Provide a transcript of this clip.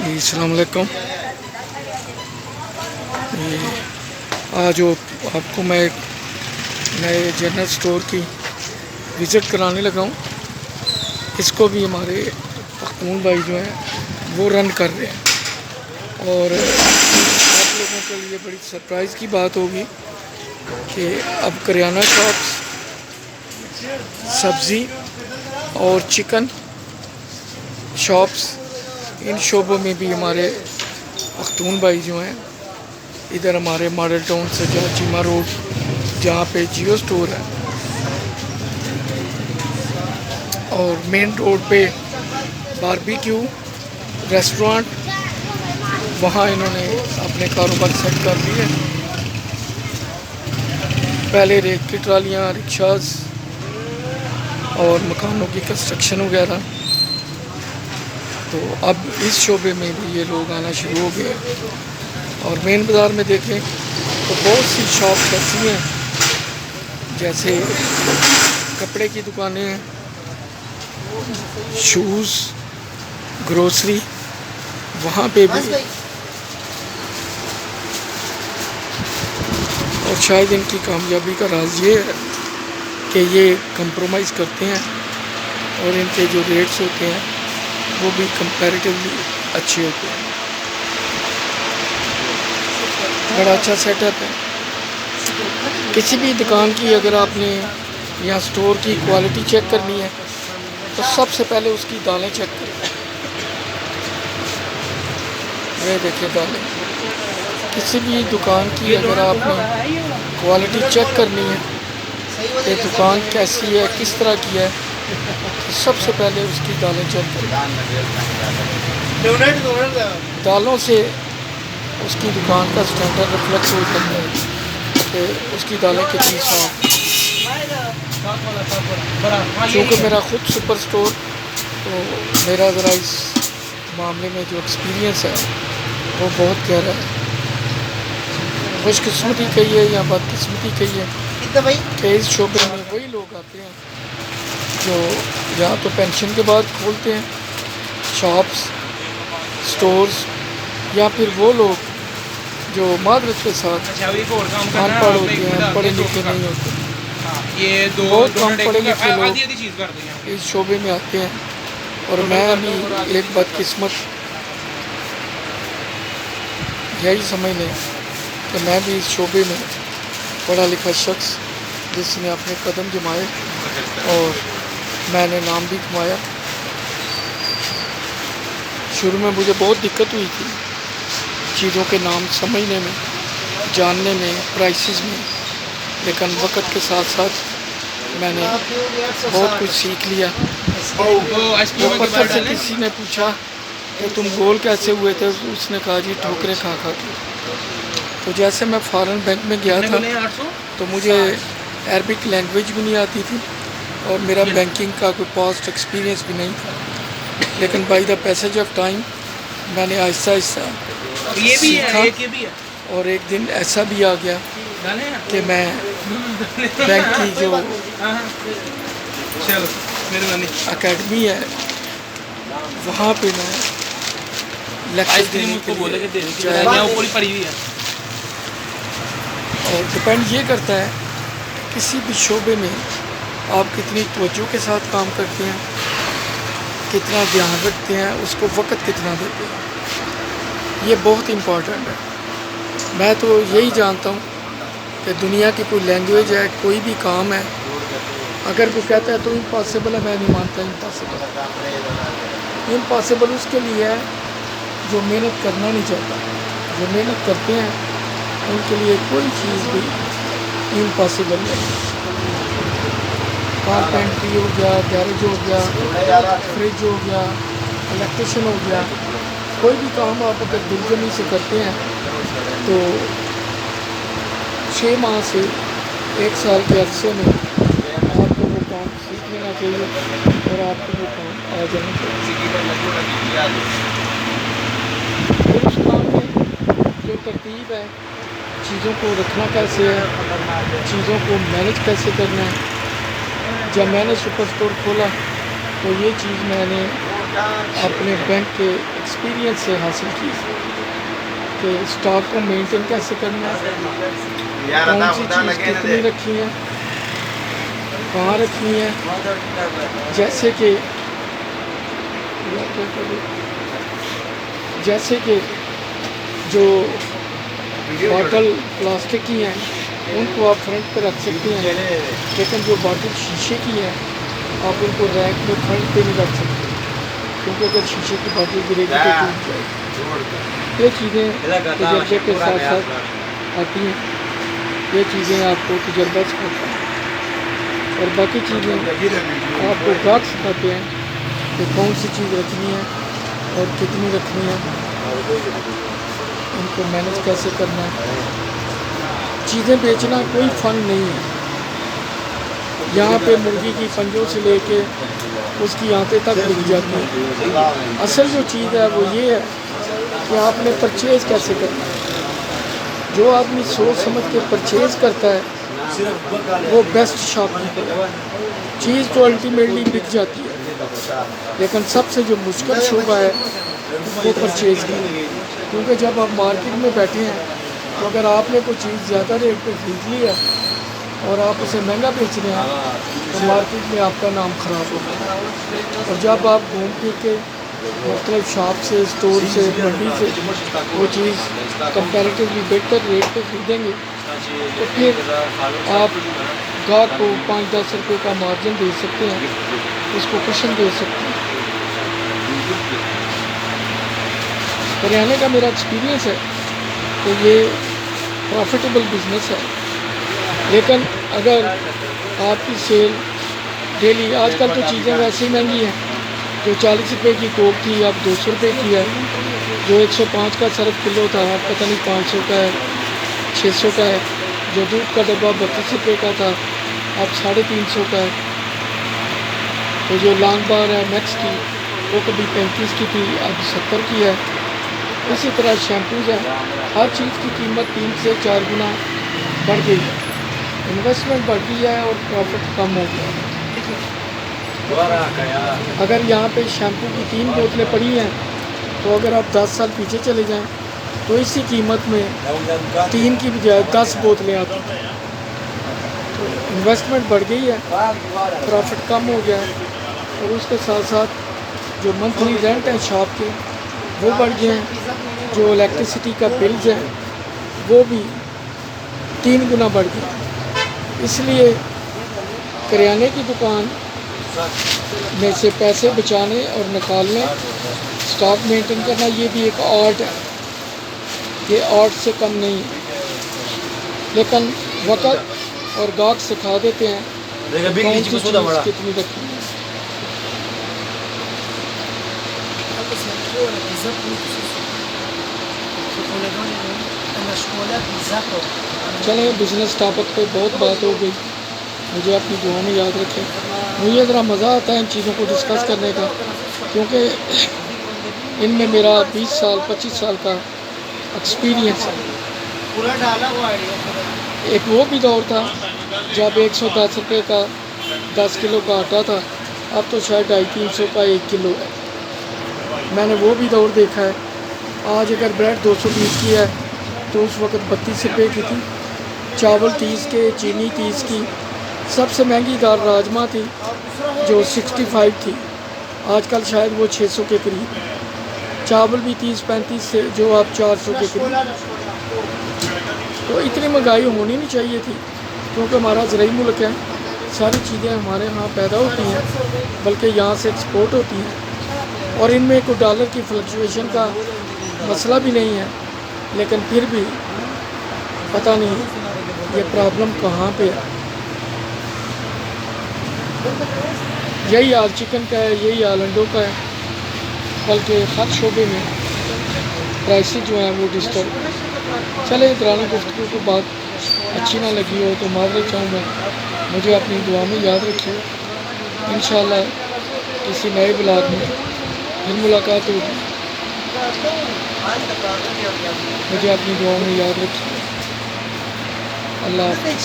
जी अस्सलाम वालेकुम। ये आज आपको मैं एक नए जनरल स्टोर की विज़िट कराने लगा हूँ। इसको भी हमारे पख्तून भाई जो हैं वो रन कर रहे हैं और आप लोगों के लिए बड़ी सरप्राइज़ की बात होगी कि अब करियाना शॉप्स, सब्ज़ी और चिकन शॉप्स, इन शोबों में भी हमारे पख्तून भाई जो हैं इधर हमारे मॉडल टाउन से चीमा रोड जहाँ पे जियो स्टोर है और मेन रोड पे बारबेक्यू रेस्टोरेंट, वहाँ इन्होंने अपने कारोबार सेट कर लिए। पहले रेत की ट्रालियाँ, रिक्शाज और मकानों की कंस्ट्रक्शन वगैरह, तो अब इस शोबे में भी ये लोग आना शुरू हो गए। और मेन बाज़ार में देखें तो बहुत सी शॉप्स ऐसी हैं जैसे कपड़े की दुकानें हैं, शूज़, ग्रोसरी, वहाँ पे भी। और शायद इनकी कामयाबी का राज ये है कि ये कंप्रोमाइज़ करते हैं और इनके जो रेट्स होते हैं वो भी कंपैरेटिवली अच्छे होते हैं। बड़ा अच्छा सेटअप है। किसी भी दुकान की अगर आपने यहाँ स्टोर की क्वालिटी चेक करनी है तो सबसे पहले उसकी दालें चेक करें। ये देखिए दालें, किसी भी दुकान की अगर आपने क्वालिटी चेक करनी है कि दुकान कैसी है, किस तरह की है, तो सबसे पहले उसकी दालें चेक करें। दालों से उसकी दुकान का स्टैंडर्ड रिफ्लेक्ट हो जाता है कि उसकी दालें कितनी साफ। क्योंकि मेरा खुद सुपर स्टोर, तो मेरा ज़रा इस मामले में जो एक्सपीरियंस है वो बहुत गहरा है। खुशकिस्मती कहिए या बदकिस्मती कहिए कि इस शोबे में वही लोग आते हैं जो या तो पेंशन के बाद खोलते हैं शॉप्स, स्टोर्स, या फिर वो लोग जो मादरत के साथ अनपढ़ होते हैं, पढ़े लिखे नहीं होते। बहुत कम पढ़े लिखे लोग इस शोबे में आते हैं और मैं भी एक बदकिस्मत यही समझ लें कि मैं भी इस शोबे में पढ़ा लिखा शख्स जिसने अपने कदम जमाए और मैंने नाम भी कमाया। शुरू में मुझे बहुत दिक्कत हुई थी चीज़ों के नाम समझने में, जानने में, प्राइसेस में, लेकिन वक्त के साथ साथ मैंने बहुत कुछ सीख लिया। वो पत्थर से किसी ने पूछा कि तुम गोल कैसे हुए थे, उसने कहा जी ठोकरें खा खा के। तो जैसे मैं फॉरेन बैंक में गया था तो मुझे अरबिक लैंग्वेज भी नहीं आती थी और मेरा बैंकिंग का कोई पास्ट एक्सपीरियंस भी नहीं था, लेकिन by the passage of time मैंने आहिस्ता आहिस्ता सीखा और एक दिन ऐसा भी आ गया कि मैं बैंक की जो अकेडमी है वहाँ पे मैं लेक्चर देने के लिए और डिपेंड ये करता है किसी भी शोबे में आप कितनी तवज्जो के साथ काम करते हैं, कितना ध्यान रखते हैं, उसको वक्त कितना देते हैं, ये बहुत इम्पोर्टेंट है। मैं तो यही जानता हूँ कि दुनिया की कोई लैंग्वेज है, कोई भी काम है, अगर कोई कहता है तो इम्पॉसिबल है, मैं नहीं मानता इम्पॉसिबल। इम्पॉसिबल उसके लिए है जो मेहनत करना नहीं चाहता। जो मेहनत करते हैं उनके लिए कोई चीज़ भी इम्पॉसिबल नहीं। कारपेंट्री हो गया, गैरेज हो गया, फ्रिज हो गया, इलेक्ट्रिशियन हो गया, कोई भी काम आप अगर दिलजमी से करते हैं तो 6 माह से 1 साल के अरसे में आपको वो काम सीख लेना चाहिए और आपको वो काम आ जाना चाहिए। फिर उस काम में जो तरतीब है, चीज़ों को रखना कैसे है, चीज़ों को मैनेज कैसे करना है। जब मैंने सुपर स्टोर खोला तो ये चीज़ मैंने अपने बैंक के एक्सपीरियंस से हासिल की कि स्टॉक को मेंटेन कैसे करना है, कौन सी चीज़ कितनी रखनी है, कहाँ रखनी है। जैसे कि जो बॉटल प्लास्टिक की हैं उनको आप फ्रंट पे रख सकते हैं, लेकिन जो बॉटल शीशे की है आप उनको रैक में फ्रंट पे नहीं रख सकते, क्योंकि अगर शीशे की बॉटल गिरेगी तो टूट जाएगी। ये चीज़ें तजर्बे के साथ साथ आती हैं, ये चीज़ें आपको तजर्बा सिखाता है और बाकी चीज़ें आपको गाहक सिखाते हैं कि कौन सी चीज़ रखनी है और कितनी रखनी है, इनको मैनेज कैसे करना है। चीज़ें बेचना कोई फ़न नहीं है। यहाँ पे मुर्गी की पंजों से लेके उसकी आंतें तक बिक जाती हैं। असल जो चीज़ है वो ये है कि आपने परचेज़ कैसे करना है। जो आदमी सोच समझ के परचेज़ करता है वो बेस्ट शॉपकीपर है। चीज़ तो अल्टीमेटली बिक जाती है, लेकिन सबसे जो मुश्किल शोबा है वो परचेज़ करना। क्योंकि जब आप मार्केट में बैठे हैं तो अगर आपने कोई चीज़ ज़्यादा रेट पे खरीद ली है और आप उसे महंगा बेच रहे हैं तो मार्केट में आपका नाम ख़राब होगा। और जब आप घूम फिर के मुख्तलिफ शॉप से, स्टोर से, मंडी से वो चीज़ कंपैरेटिवली बेहतर रेट पे खरीदेंगे तो फिर आप गाहक को 5-10 रुपये का मार्जिन दे सकते हैं, उसको कुशन दे सकते हैं। करियाने का मेरा एक्सपीरियंस है तो ये प्रॉफिटेबल बिज़नेस है, लेकिन अगर आपकी सेल डेली, आजकल तो चीज़ें वैसे ही महंगी हैं। जो 40 रुपये की कोक थी अब 200 रुपये की है, जो 105 का सर्फ किलो था अब पता नहीं 500 का है, 600 का है। जो दूध का डब्बा 32 रुपये का था अब 350 का है। तो जो लॉन्ग बार है मैक्स की वो कभी 35 की थी अब 70 की है। इसी तरह शैम्पूज़ है, हर चीज़ की कीमत 3 से 4 गुना बढ़ गई है। इन्वेस्टमेंट बढ़ गई है और प्रॉफिट कम हो गया है। अगर यहाँ पे शैम्पू की 3 बोतलें पड़ी हैं तो अगर आप 10 साल पीछे चले जाएं तो इसी कीमत में 3 की बजाय 10 बोतलें आती हैं। तो इन्वेस्टमेंट बढ़ गई है, प्रॉफिट कम हो गया है और उसके साथ साथ जो मंथली रेंट है शॉप के वो बढ़ गए हैं। जो इलेक्ट्रिसिटी का बिल्स है वो भी 3 गुना बढ़ गया। इसलिए करियाने की दुकान में से पैसे बचाने और निकालने, स्टॉक मेंटेन करना, ये भी एक आर्ट है। ये आर्ट से कम नहीं है, लेकिन वक़्त और गाहक सिखा देते हैं कौन सी चीज़ कितनी रखनी है। चलें, बिज़नेस टॉपिक पे बहुत बात हो गई, मुझे अपनी दुआ में याद रखें। मुझे ज़रा मज़ा आता है इन चीज़ों को डिस्कस करने का, क्योंकि इनमें मेरा 20 साल 25 साल का एक्सपीरियंस है। एक वो भी दौर था जब 110 रुपये का 10 किलो का आटा था, अब तो शायद 250-300 का 1 किलो है। मैंने वो भी दौर देखा है। आज अगर ब्रेड 220 की है तो उस वक़्त 32 रुपये की थी। चावल 30 के, चीनी 30 की। सबसे महंगी दाल राजमा थी जो 65 थी, आजकल शायद वो 600 के करीब है। चावल भी 30-35 से जो आप 400 के करीब। तो इतनी महंगाई होनी नहीं चाहिए थी, क्योंकि हमारा ज़राई मुल्क है, सारी चीज़ें हमारे यहाँ पैदा होती हैं, बल्कि यहाँ से एक्सपोर्ट होती हैं और इनमें कोई डॉलर की फ्लक्चुएशन का मसला भी नहीं है। लेकिन फिर भी पता नहीं ये प्रॉब्लम कहाँ पे है। यही हाल चिकन का है, यही हाल अंडों का है, बल्कि हर शोबे में प्राइसेस जो हैं वो डिस्टर्ब। चले, दौरान गुफ्तगू को बात अच्छी ना लगी हो तो माफ़ी चाहूँगा, मुझे अपनी दुआ में याद रखिए। इंशाअल्लाह किसी नए ब्लॉग में फिर मुलाकात होगी। मुझे अपनी दुआ में याद रखिए। अल्लाह हाफ़िज़।